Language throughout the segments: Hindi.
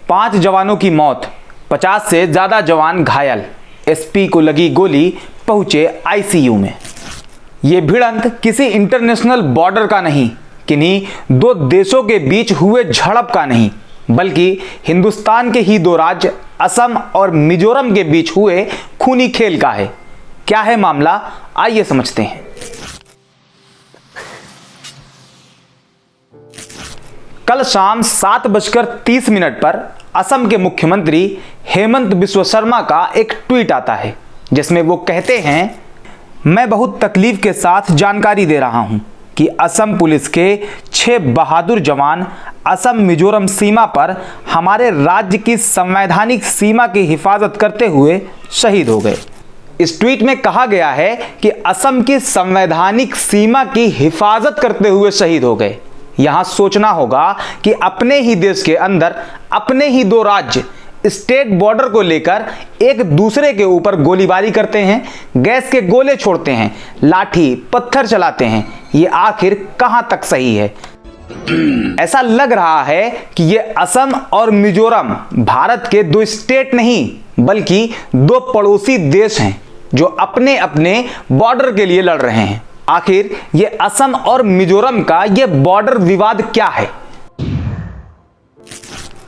5 जवानों की मौत, 50 से ज़्यादा जवान घायल, एसपी को लगी गोली, पहुंचे आईसीयू में। ये भिड़ंत किसी इंटरनेशनल बॉर्डर का नहीं, किन्हीं दो देशों के बीच हुए झड़प का नहीं, बल्कि हिंदुस्तान के ही दो राज्य असम और मिजोरम के बीच हुए खूनी खेल का है। क्या है मामला, आइए समझते हैं। कल शाम 7:30 पर असम के मुख्यमंत्री हेमंत बिस्वा शर्मा का एक ट्वीट आता है, जिसमें वो कहते हैं, मैं बहुत तकलीफ के साथ जानकारी दे रहा हूं कि असम पुलिस के 6 बहादुर जवान असम मिजोरम सीमा पर हमारे राज्य की संवैधानिक सीमा की हिफाजत करते हुए शहीद हो गए। इस ट्वीट में कहा गया है कि असम की संवैधानिक सीमा की हिफाजत करते हुए शहीद हो गए। यहां सोचना होगा कि अपने ही देश के अंदर अपने ही दो राज्य स्टेट बॉर्डर को लेकर एक दूसरे के ऊपर गोलीबारी करते हैं, गैस के गोले छोड़ते हैं, लाठी पत्थर चलाते हैं। ये आखिर कहां तक सही है? ऐसा लग रहा है कि ये असम और मिजोरम भारत के दो स्टेट नहीं, बल्कि दो पड़ोसी देश हैं जो अपने अपने बॉर्डर के लिए लड़ रहे हैं। आखिर ये असम और मिजोरम का ये बॉर्डर विवाद क्या है?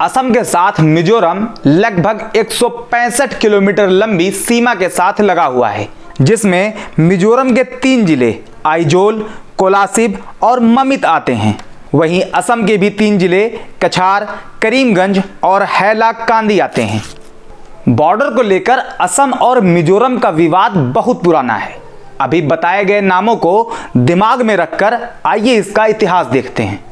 असम के साथ मिजोरम लगभग 165 किलोमीटर लंबी सीमा के साथ लगा हुआ है, जिसमें मिजोरम के 3 जिले आइजोल, कोलासिब और ममित आते हैं। वहीं असम के भी 3 जिले कछार, करीमगंज और हैलाकांदी आते हैं। बॉर्डर को लेकर असम और मिजोरम का विवाद बहुत पुराना है। अभी बताए गए नामों को दिमाग में रखकर आइए इसका इतिहास देखते हैं।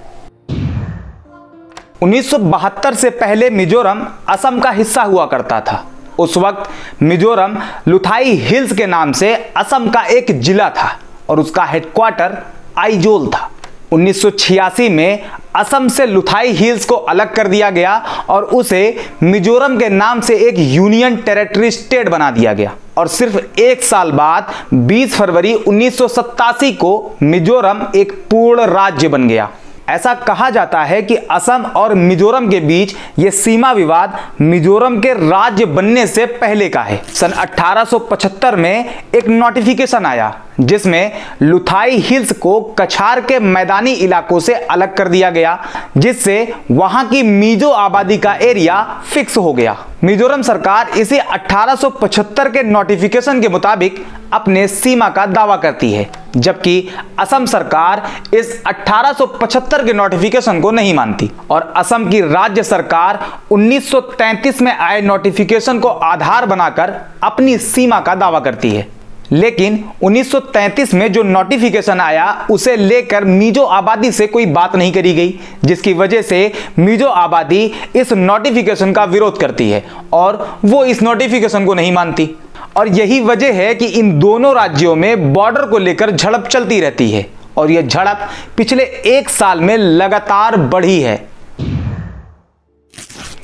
1972 से पहले मिजोरम असम का हिस्सा हुआ करता था। उस वक्त मिजोरम लुथाई हिल्स के नाम से असम का एक जिला था और उसका हेडक्वार्टर आइजोल था। 1986 में असम से लुथाई हिल्स को अलग कर दिया गया और उसे मिजोरम के नाम से एक यूनियन टेरिटरी स्टेट बना दिया गया और सिर्फ 1 साल बाद 20 फरवरी 1987 को मिजोरम एक पूर्ण राज्य बन गया। ऐसा कहा जाता है कि असम और मिजोरम के बीच यह सीमा विवाद मिजोरम के राज्य बनने से पहले का है। सन 1875 में एक नोटिफिकेशन आया जिसमें लुथाई हिल्स को कछार के मैदानी इलाकों से अलग कर दिया गया, जिससे वहां की मिजो आबादी का एरिया फिक्स हो गया। मिजोरम सरकार इसे 1875 के नोटिफिकेशन के मुताबिक अपने सीमा का दावा करती है, जबकि असम सरकार इस 1875 के नोटिफिकेशन को नहीं मानती और असम की राज्य सरकार 1933 में आए नोटिफिकेशन को आधार बनाकर अपनी सीमा का दावा करती है। लेकिन 1933 में जो नोटिफिकेशन आया उसे लेकर मिजो आबादी से कोई बात नहीं करी गई, जिसकी वजह से मिजो आबादी इस नोटिफिकेशन का विरोध करती है और वो इस नोटिफिकेशन को नहीं मानती। और यही वजह है कि इन दोनों राज्यों में बॉर्डर को लेकर झड़प चलती रहती है और यह झड़प पिछले 1 साल में लगातार बढ़ी है।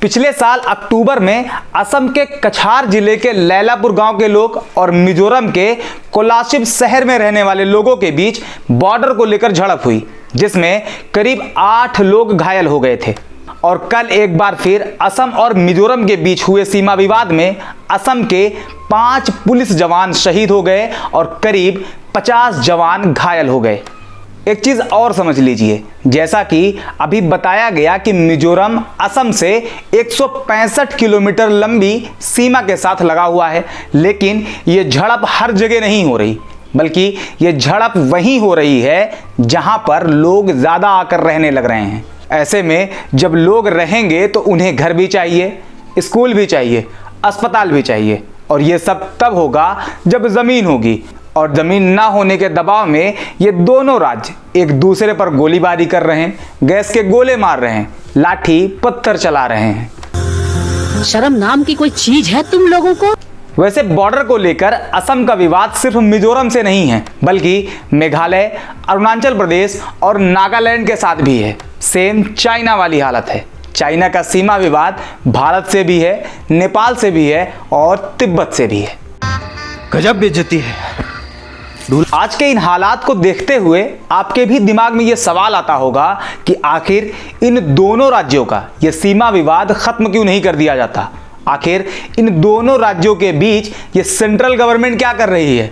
पिछले साल अक्टूबर में असम के कछार जिले के लैलापुर गांव के लोग और मिजोरम के कोलासिब शहर में रहने वाले लोगों के बीच बॉर्डर को लेकर झड़प हुई, जिसमें करीब 8 लोग घायल हो गए थे। और कल एक बार फिर असम और मिजोरम के बीच हुए सीमा विवाद में असम के 5 पुलिस जवान शहीद हो गए और करीब 50 जवान घायल हो गए। एक चीज और समझ लीजिए, जैसा कि अभी बताया गया कि मिजोरम असम से 165 किलोमीटर लंबी सीमा के साथ लगा हुआ है, लेकिन यह झड़प हर जगह नहीं हो रही, बल्कि यह झड़प वहीं हो रही है जहां पर लोग ज्यादा आकर रहने लग रहे हैं। ऐसे में जब लोग रहेंगे तो उन्हें घर भी चाहिए, स्कूल भी चाहिए, अस्पताल भी चाहिए, और यह सब तब होगा जब जमीन होगी। और जमीन ना होने के दबाव में ये दोनों राज्य एक दूसरे पर गोलीबारी कर रहे हैं, गैस के गोले मार रहे हैं, लाठी पत्थर चला रहे हैं। शर्म नाम की कोई चीज है तुम लोगों को? वैसे बॉर्डर को लेकर असम का विवाद सिर्फ मिजोरम से नहीं है, बल्कि मेघालय, अरुणाचल प्रदेश और नागालैंड के साथ भी है। सेम चाइना वाली हालत है। चाइना का सीमा विवाद भारत से भी है, नेपाल से भी है और तिब्बत से भी है। गजब बेइज्जती है। आज के इन हालात को देखते हुए आपके भी दिमाग में यह सवाल आता होगा कि आखिर इन दोनों राज्यों का यह सीमा विवाद खत्म क्यों नहीं कर दिया जाता। आखिर इन दोनों राज्यों के बीच ये सेंट्रल गवर्नमेंट क्या कर रही है।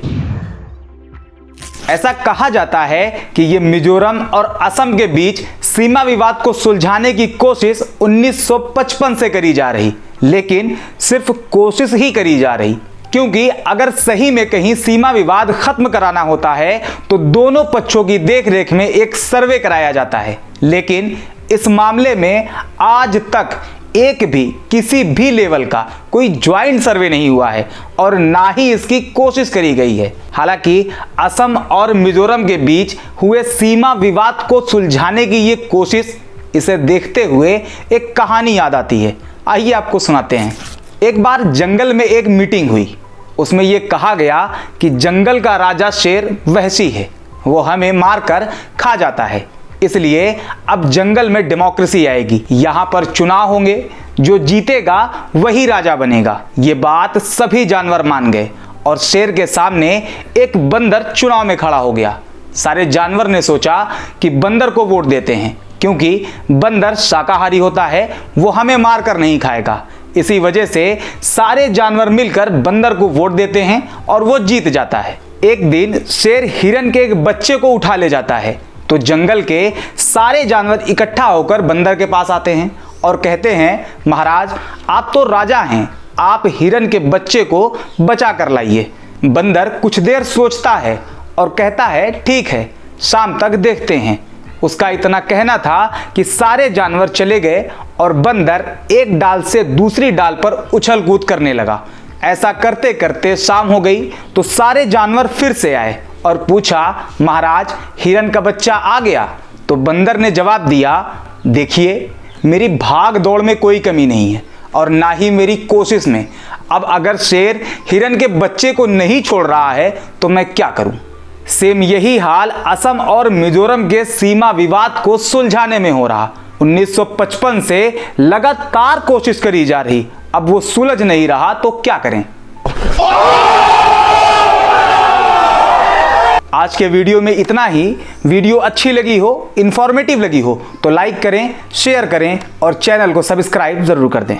ऐसा कहा जाता है कि ये मिजोरम और असम के बीच सीमा विवाद को सुलझाने की कोशिश 1955 से करी जा रही, लेकिन सिर्फ कोशिश ही करी जा रही, क्योंकि अगर सही में कहीं सीमा विवाद खत्म कराना होता है तो दोनों पक्षों की देखरेख में एक सर्वे कराया जाता है। लेकिन इस मामले में आज तक एक भी किसी भी लेवल का कोई ज्वाइंट सर्वे नहीं हुआ है और ना ही इसकी कोशिश करी गई है। हालांकि असम और मिजोरम के बीच हुए सीमा विवाद को सुलझाने की ये कोशिश, इसे देखते हुए एक कहानी याद आती है। आइए आपको सुनाते हैं। एक बार जंगल में एक मीटिंग हुई, उसमें यह कहा गया कि जंगल का राजा शेर वहशी है, वो हमें मारकर खा जाता है, इसलिए अब जंगल में डेमोक्रेसी आएगी, यहां पर चुनाव होंगे, जो जीतेगा वही राजा बनेगा। ये बात सभी जानवर मान गए और शेर के सामने एक बंदर चुनाव में खड़ा हो गया। सारे जानवर ने सोचा कि बंदर को वोट देते हैं, क्योंकि बंदर शाकाहारी होता है, वो हमें मारकर नहीं खाएगा। इसी वजह से सारे जानवर मिलकर बंदर को वोट देते हैं और वो जीत जाता है। एक दिन शेर हिरन के एक बच्चे को उठा ले जाता है, तो जंगल के सारे जानवर इकट्ठा होकर बंदर के पास आते हैं और कहते हैं, महाराज आप तो राजा हैं, आप हिरन के बच्चे को बचा कर लाइए। बंदर कुछ देर सोचता है और कहता है, ठीक है, शाम तक देखते हैं। उसका इतना कहना था कि सारे जानवर चले गए और बंदर एक डाल से दूसरी डाल पर उछल कूद करने लगा। ऐसा करते करते शाम हो गई तो सारे जानवर फिर से आए और पूछा, महाराज हिरन का बच्चा आ गया? तो बंदर ने जवाब दिया, देखिए मेरी भाग दौड़ में कोई कमी नहीं है और ना ही मेरी कोशिश में। अब अगर शेर हिरन के बच्चे को नहीं छोड़ रहा है तो मैं क्या करूं। सेम यही हाल असम और मिजोरम के सीमा विवाद को सुलझाने में हो रहा। 1955 से लगातार कोशिश करी जा रही, अब वो सुलझ नहीं रहा तो क्या करें। आज के वीडियो में इतना ही। वीडियो अच्छी लगी हो, इंफॉर्मेटिव लगी हो तो लाइक करें, शेयर करें और चैनल को सब्सक्राइब जरूर कर दें।